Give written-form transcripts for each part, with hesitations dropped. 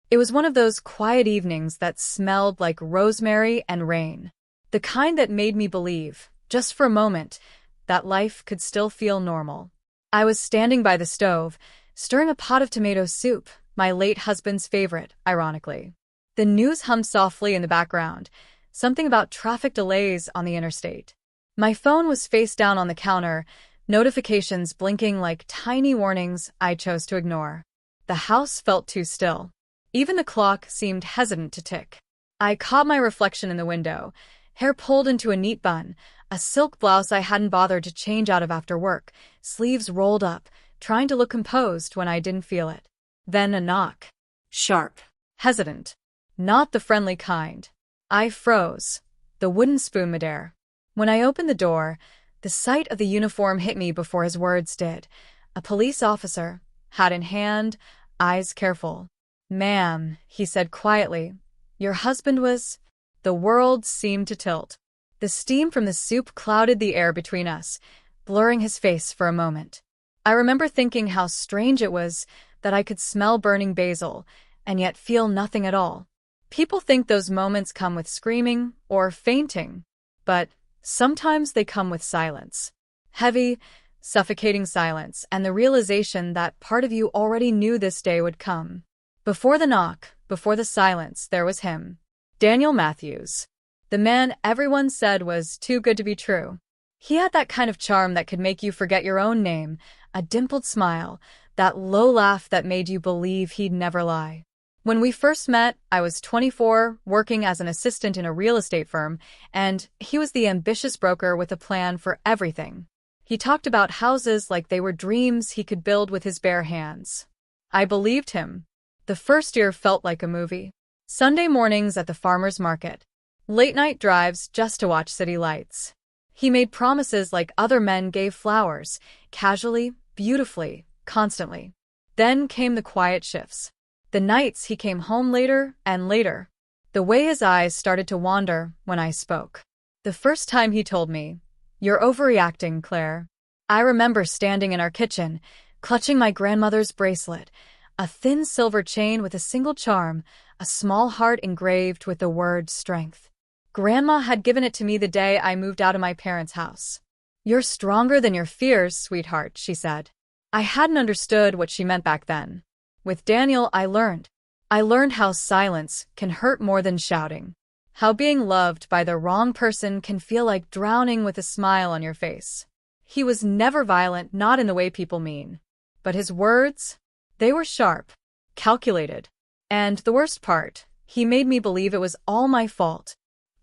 It was one of those quiet evenings that smelled like rosemary and rain. The kind that made me believe, just for a moment, that life could still feel normal. I was standing by the stove, stirring a pot of tomato soup, my late husband's favorite, ironically. The news hummed softly in the background, something about traffic delays on the interstate. My phone was face down on the counter, notifications blinking like tiny warnings I chose to ignore. The house felt too still. Even the clock seemed hesitant to tick. I caught my reflection in the window, hair pulled into a neat bun, a silk blouse I hadn't bothered to change out of after work, sleeves rolled up, trying to look composed when I didn't feel it. Then a knock. Sharp. Hesitant. Not the friendly kind. I froze. The wooden spoon midair. When I opened the door, the sight of the uniform hit me before his words did. A police officer, hat in hand, eyes careful. "Ma'am," he said quietly, "your husband was—" The world seemed to tilt. The steam from the soup clouded the air between us, blurring his face for a moment. I remember thinking how strange it was that I could smell burning basil and yet feel nothing at all. People think those moments come with screaming or fainting, but sometimes they come with silence. Heavy, suffocating silence, and the realization that part of you already knew this day would come. Before the knock, before the silence, there was him. Daniel Matthews. The man everyone said was too good to be true. He had that kind of charm that could make you forget your own name, a dimpled smile, that low laugh that made you believe he'd never lie. When we first met, I was 24, working as an assistant in a real estate firm, and he was the ambitious broker with a plan for everything. He talked about houses like they were dreams he could build with his bare hands. I believed him. The first year felt like a movie. Sunday mornings at the farmer's market. Late-night drives just to watch city lights. He made promises like other men gave flowers, casually, beautifully, constantly. Then came the quiet shifts. The nights he came home later and later. The way his eyes started to wander when I spoke. The first time he told me, "You're overreacting, Claire." I remember standing in our kitchen, clutching my grandmother's bracelet, a thin silver chain with a single charm, a small heart engraved with the word strength. Grandma had given it to me the day I moved out of my parents' house. "You're stronger than your fears, sweetheart," she said. I hadn't understood what she meant back then. With Daniel, I learned. I learned how silence can hurt more than shouting. How being loved by the wrong person can feel like drowning with a smile on your face. He was never violent, not in the way people mean. But his words, they were sharp, calculated. And the worst part, he made me believe it was all my fault.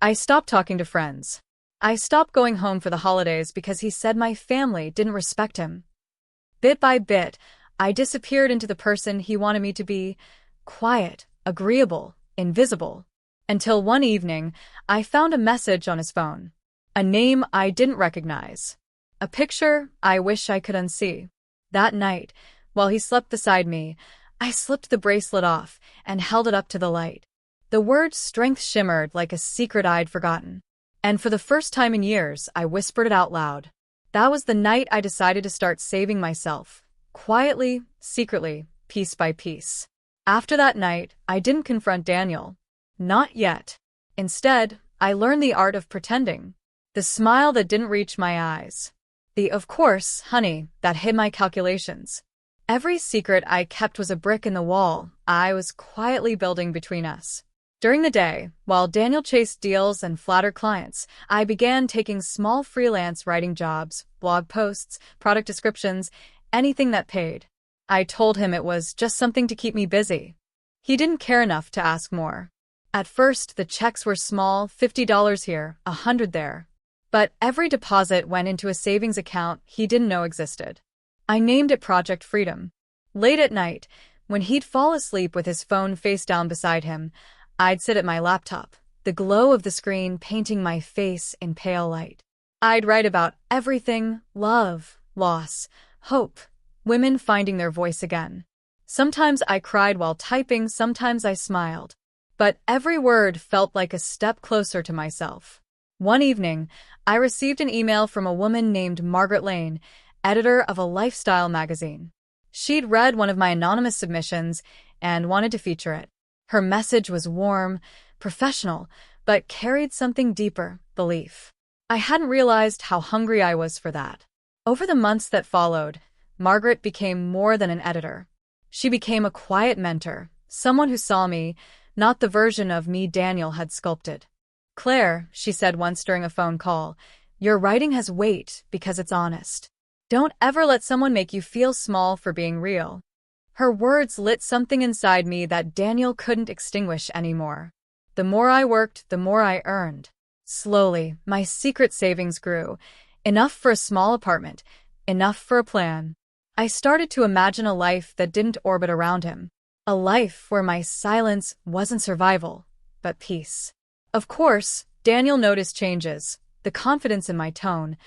I stopped talking to friends. I stopped going home for the holidays because he said my family didn't respect him. Bit by bit, I disappeared into the person he wanted me to be, quiet, agreeable, invisible. Until one evening, I found a message on his phone. A name I didn't recognize. A picture I wish I could unsee. That night, while he slept beside me, I slipped the bracelet off and held it up to the light. The word strength shimmered like a secret I'd forgotten. And for the first time in years, I whispered it out loud. That was the night I decided to start saving myself. Quietly, secretly, piece by piece. After that night, I didn't confront Daniel. Not yet. Instead, I learned the art of pretending. The smile that didn't reach my eyes. The "of course, honey" that hid my calculations. Every secret I kept was a brick in the wall I was quietly building between us. During the day, while Daniel chased deals and flattered clients, I began taking small freelance writing jobs, blog posts, product descriptions, anything that paid. I told him it was just something to keep me busy. He didn't care enough to ask more. At first, the checks were small, $50 here, $100 there. But every deposit went into a savings account he didn't know existed. I named it Project Freedom. Late at night, when he'd fall asleep with his phone face down beside him, I'd sit at my laptop, the glow of the screen painting my face in pale light. I'd write about everything: love, loss, hope, women finding their voice again. Sometimes I cried while typing, sometimes I smiled. But every word felt like a step closer to myself. One evening, I received an email from a woman named Margaret Lane, editor of a lifestyle magazine. She'd read one of my anonymous submissions and wanted to feature it. Her message was warm, professional, but carried something deeper, belief. I hadn't realized how hungry I was for that. Over the months that followed, Margaret became more than an editor. She became a quiet mentor, someone who saw me, not the version of me Daniel had sculpted. "Claire," she said once during a phone call, "your writing has weight because it's honest. Don't ever let someone make you feel small for being real." Her words lit something inside me that Daniel couldn't extinguish anymore. The more I worked, the more I earned. Slowly, my secret savings grew. Enough for a small apartment, enough for a plan. I started to imagine a life that didn't orbit around him. A life where my silence wasn't survival, but peace. Of course, Daniel noticed changes, the confidence in my tone,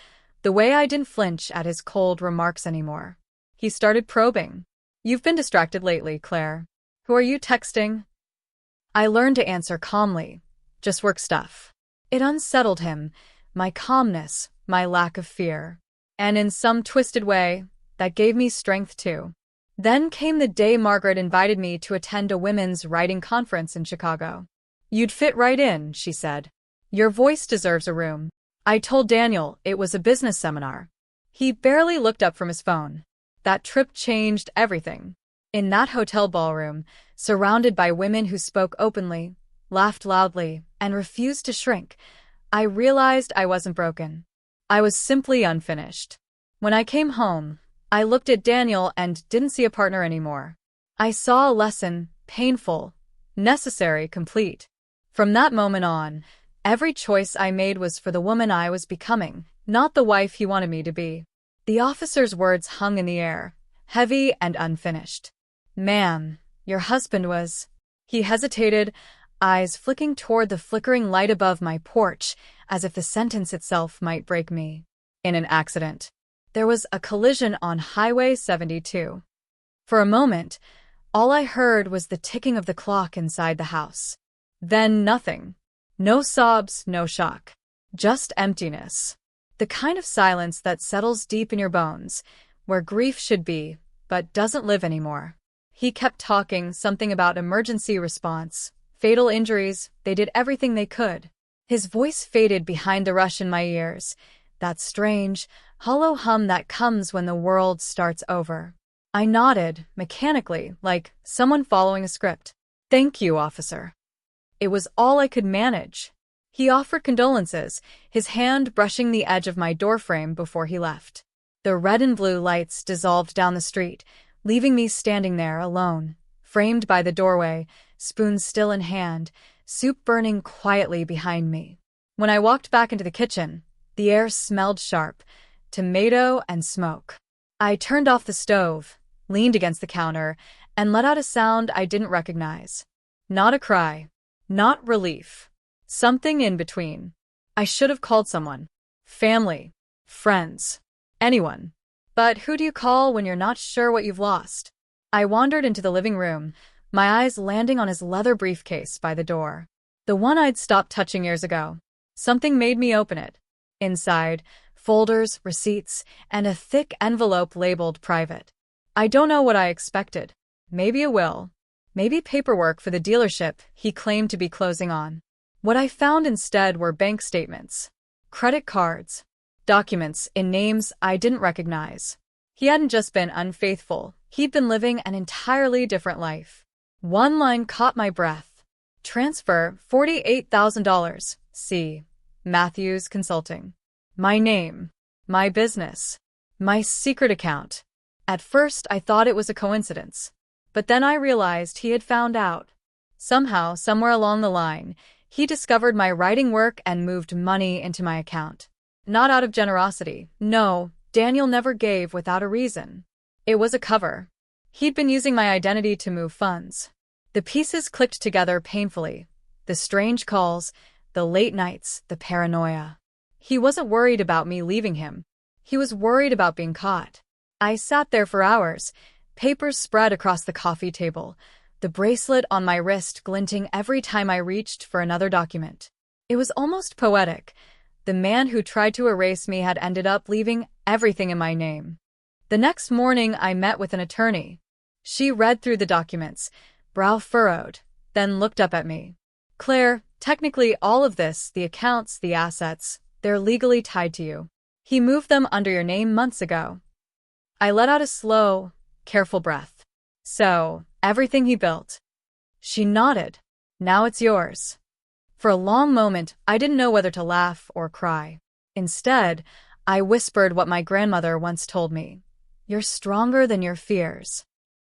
the way I didn't flinch at his cold remarks anymore. He started probing. "You've been distracted lately, Claire. Who are you texting?" I learned to answer calmly. "Just work stuff." It unsettled him, my calmness, my lack of fear. And in some twisted way, that gave me strength too. Then came the day Margaret invited me to attend a women's writing conference in Chicago. "You'd fit right in," she said. "Your voice deserves a room." I told Daniel it was a business seminar. He barely looked up from his phone. That trip changed everything. In that hotel ballroom, surrounded by women who spoke openly, laughed loudly, and refused to shrink, I realized I wasn't broken. I was simply unfinished. When I came home, I looked at Daniel and didn't see a partner anymore. I saw a lesson, painful, necessary, complete. From that moment on, every choice I made was for the woman I was becoming, not the wife he wanted me to be. The officer's words hung in the air, heavy and unfinished. "Ma'am, your husband was—" He hesitated, eyes flicking toward the flickering light above my porch, as if the sentence itself might break me. "In an accident. There was a collision on Highway 72. For a moment, all I heard was the ticking of the clock inside the house. Then nothing. No sobs, no shock. Just emptiness. The kind of silence that settles deep in your bones, where grief should be, but doesn't live anymore. He kept talking, something about emergency response, fatal injuries, they did everything they could. His voice faded behind the rush in my ears, that strange, hollow hum that comes when the world starts over. I nodded, mechanically, like someone following a script. "Thank you, officer." It was all I could manage. He offered condolences, his hand brushing the edge of my doorframe before he left. The red and blue lights dissolved down the street, leaving me standing there alone, framed by the doorway, spoon still in hand, soup burning quietly behind me. When I walked back into the kitchen, the air smelled sharp, tomato and smoke. I turned off the stove, leaned against the counter, and let out a sound I didn't recognize. Not a cry. Not relief. Something in between. I should have called someone. Family. Friends. Anyone. But who do you call when you're not sure what you've lost? I wandered into the living room, my eyes landing on his leather briefcase by the door. The one I'd stopped touching years ago. Something made me open it. Inside, folders, receipts, and a thick envelope labeled private. I don't know what I expected. Maybe a will. Maybe paperwork for the dealership he claimed to be closing on. What I found instead were bank statements, credit cards, documents in names I didn't recognize. He hadn't just been unfaithful, he'd been living an entirely different life. One line caught my breath. Transfer $48,000. C. Matthews Consulting. My name. My business. My secret account. At first, I thought it was a coincidence. But then I realized he had found out. Somehow, somewhere along the line, he discovered my writing work and moved money into my account. Not out of generosity. No, Daniel never gave without a reason. It was a cover. He'd been using my identity to move funds. The pieces clicked together painfully. The strange calls, the late nights, the paranoia. He wasn't worried about me leaving him. He was worried about being caught. I sat there for hours, papers spread across the coffee table, the bracelet on my wrist glinting every time I reached for another document. It was almost poetic. The man who tried to erase me had ended up leaving everything in my name. The next morning, I met with an attorney. She read through the documents, brow furrowed, then looked up at me. Claire, technically all of this, the accounts, the assets, they're legally tied to you. He moved them under your name months ago. I let out a slow, careful breath. So, everything he built. She nodded. Now it's yours. For a long moment, I didn't know whether to laugh or cry. Instead, I whispered what my grandmother once told me. You're stronger than your fears.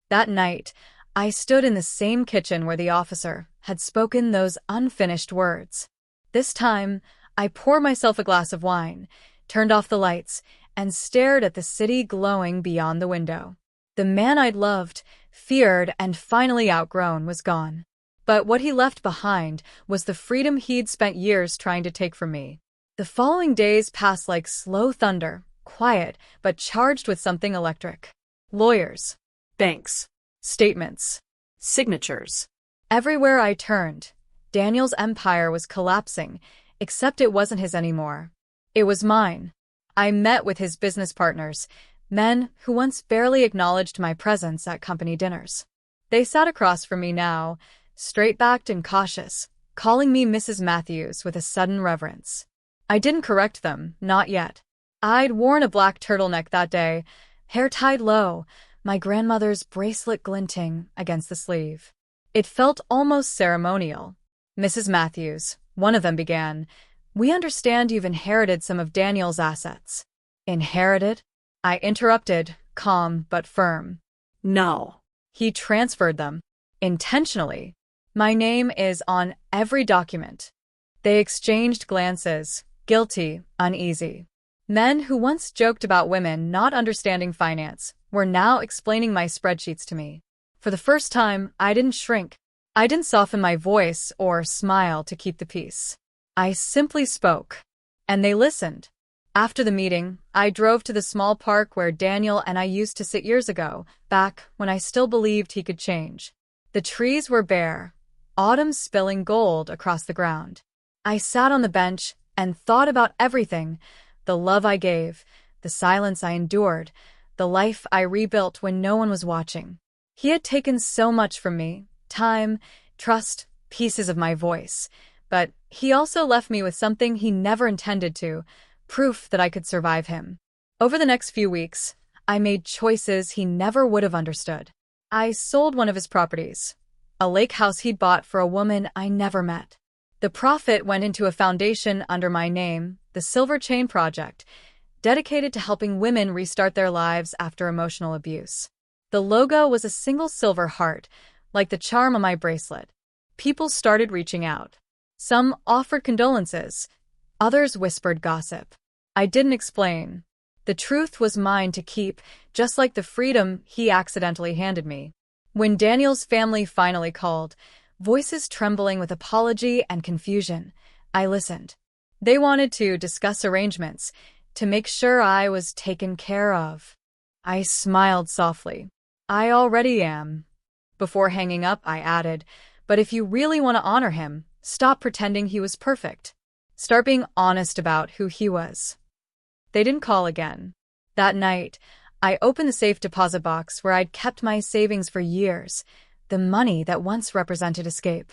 That night, I stood in the same kitchen where the officer had spoken those unfinished words. This time, I poured myself a glass of wine, turned off the lights, and stared at the city glowing beyond the window. The man I'd loved, feared, and finally outgrown was gone. But what he left behind was the freedom he'd spent years trying to take from me. The following days passed like slow thunder, quiet, but charged with something electric. Lawyers. Banks. Statements. Signatures. Everywhere I turned, Daniel's empire was collapsing, except it wasn't his anymore. It was mine. I met with his business partners, men who once barely acknowledged my presence at company dinners. They sat across from me now, straight-backed and cautious, calling me Mrs. Matthews with a sudden reverence. I didn't correct them, not yet. I'd worn a black turtleneck that day, hair tied low, my grandmother's bracelet glinting against the sleeve. It felt almost ceremonial. Mrs. Matthews, one of them began, we understand you've inherited some of Daniel's assets. Inherited? I interrupted, calm but firm. No. He transferred them. Intentionally. My name is on every document. They exchanged glances, guilty, uneasy. Men who once joked about women not understanding finance were now explaining my spreadsheets to me. For the first time, I didn't shrink. I didn't soften my voice or smile to keep the peace. I simply spoke. And they listened. After the meeting, I drove to the small park where Daniel and I used to sit years ago, back when I still believed he could change. The trees were bare, autumn spilling gold across the ground. I sat on the bench and thought about everything, the love I gave, the silence I endured, the life I rebuilt when no one was watching. He had taken so much from me, time, trust, pieces of my voice, but he also left me with something he never intended to, proof that I could survive him. Over the next few weeks, I made choices he never would have understood. I sold one of his properties, a lake house he'd bought for a woman I never met. The profit went into a foundation under my name, the Silver Chain Project, dedicated to helping women restart their lives after emotional abuse. The logo was a single silver heart, like the charm on my bracelet. People started reaching out. Some offered condolences. Others whispered gossip. I didn't explain. The truth was mine to keep, just like the freedom he accidentally handed me. When Daniel's family finally called, voices trembling with apology and confusion, I listened. They wanted to discuss arrangements, to make sure I was taken care of. I smiled softly. I already am. Before hanging up, I added, but if you really want to honor him, stop pretending he was perfect. Start being honest about who he was. They didn't call again. That night, I opened the safe deposit box where I'd kept my savings for years, the money that once represented escape.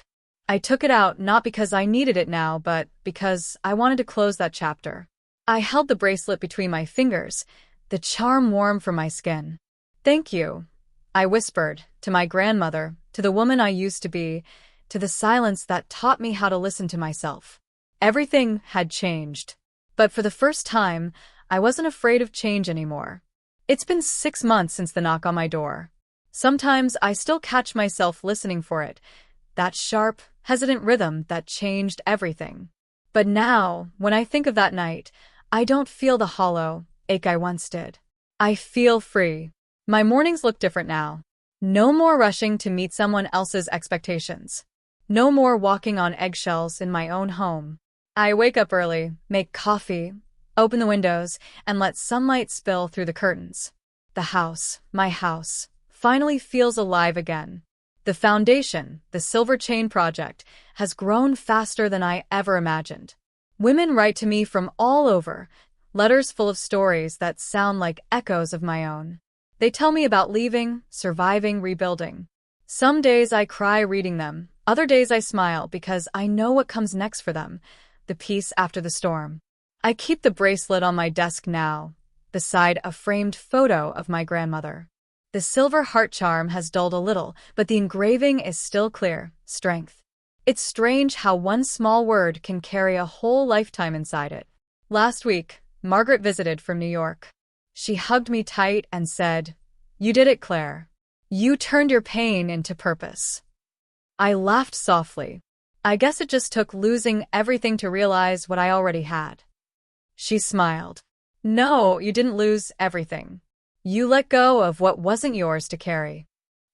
I took it out not because I needed it now, but because I wanted to close that chapter. I held the bracelet between my fingers, the charm warm from my skin. Thank you, I whispered, to my grandmother, to the woman I used to be, to the silence that taught me how to listen to myself. Everything had changed. But for the first time, I wasn't afraid of change anymore. It's been 6 months since the knock on my door. Sometimes I still catch myself listening for it, that sharp, hesitant rhythm that changed everything. But now, when I think of that night, I don't feel the hollow ache I once did. I feel free. My mornings look different now. No more rushing to meet someone else's expectations. No more walking on eggshells in my own home. I wake up early, make coffee, open the windows, and let sunlight spill through the curtains. The house, my house, finally feels alive again. The foundation, the Silver Chain Project, has grown faster than I ever imagined. Women write to me from all over, letters full of stories that sound like echoes of my own. They tell me about leaving, surviving, rebuilding. Some days I cry reading them, Other days I smile because I know what comes next for them, the peace after the storm. I keep the bracelet on my desk now, beside a framed photo of my grandmother. The silver heart charm has dulled a little, but the engraving is still clear: strength. It's strange how one small word can carry a whole lifetime inside it. Last week, Margaret visited from New York. She hugged me tight and said, "You did it, Claire. You turned your pain into purpose." I laughed softly. I guess it just took losing everything to realize what I already had. She smiled. "No, you didn't lose everything. You let go of what wasn't yours to carry."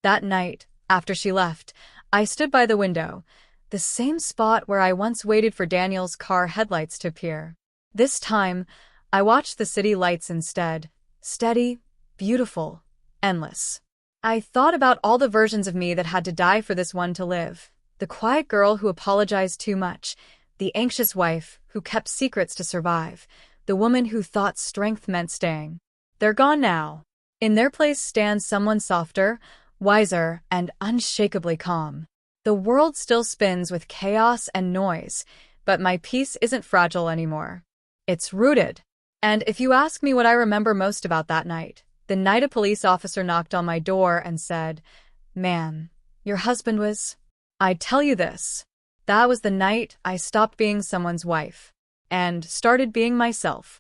That night, after she left, I stood by the window, the same spot where I once waited for Daniel's car headlights to appear. This time, I watched the city lights instead. Steady, beautiful, endless. I thought about all the versions of me that had to die for this one to live. The quiet girl who apologized too much, the anxious wife who kept secrets to survive, the woman who thought strength meant staying. They're gone now. In their place stands someone softer, wiser, and unshakably calm. The world still spins with chaos and noise, but my peace isn't fragile anymore. It's rooted. And if you ask me what I remember most about that night, the night a police officer knocked on my door and said, "Ma'am, your husband was..." I'd tell you this. That was the night I stopped being someone's wife and started being myself.